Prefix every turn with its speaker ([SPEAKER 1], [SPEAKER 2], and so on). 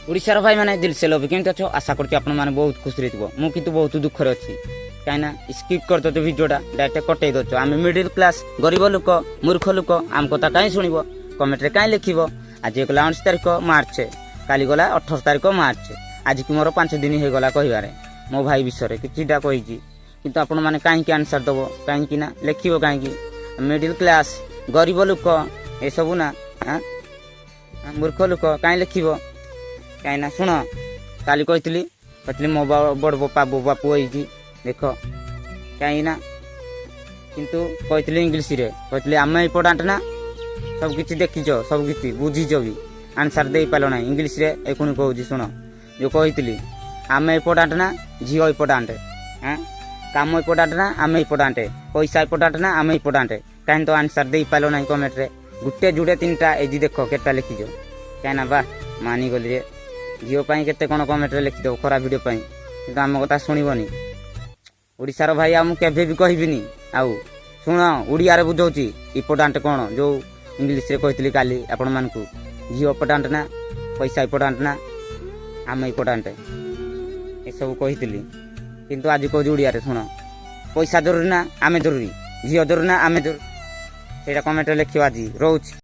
[SPEAKER 1] ओडिशार भाई मैंने दिल से लव केमती अच्छो आशा करती आपण मैंने बहुत खुश रही मु किंतु बहुत दुखरे अच्छी कहीं स्किप कर दो भिडियोटा डायरेक्ट कटे दो आम मिडिल क्लास गरीब लोक मूर्ख लोक आम कथा कहीं शुणव कमेंट कहीं लिख आज गला 19 तारिख मार्च काली गला 18 तारिख मार्च आज की मोर 5 दिन हो गला कहबारे मो भाई विषय किटा कही किंतु आपण मैंने कहीं आंसर दब कहीं लिख कहीं मिडिल क्लास गरीब लोक ये सब ना मूर्ख लोक कहीं लिख कहीं शुण काली कहती मो बड़ बापू होगी देख कहीं किंतु कहती इंग्लीश रे कहती आम इम्पोर्टाट ना सब किसी देखीच सब किसी बुझीच भी आंसर दे पाल ना इंग्लीश रे एक कहूँ शुण जो कही आम इम्पोर्टाट ना झील इम्पोर्टाट हाँ काम इम्पोर्टाट ना आम इम्पोर्टाट पैसा इम्पोर्टाट ना आम इम्पोर्टाट कहीं तो आंसर दे पाल ना कमेंट रे गुटे जुड़े 3टा एजी देख केटा लिखीच कहीं बा मानिगली रे झील केते कौन कमेंट रे लिखिदेव खराब वीडियो कि आम कथा शुणवनी ओडिशार भाई आ मुझे भी कहबिनी आउ शुण ओडिया बुझाऊँगी इम्पोर्टाट कौन जो इंग्लीश रे कहती काली आपण मानकू झील इम्पोर्टाट ना पैसा इम्पोर्टाट ना आम इम्पोर्टाट ये सब कही किंतु आज कह ओडिया शुण पैसा जरूरी ना आम जरूरी झील जरूरी ना आम जरूरी से कमेंट लिखा आज रोच।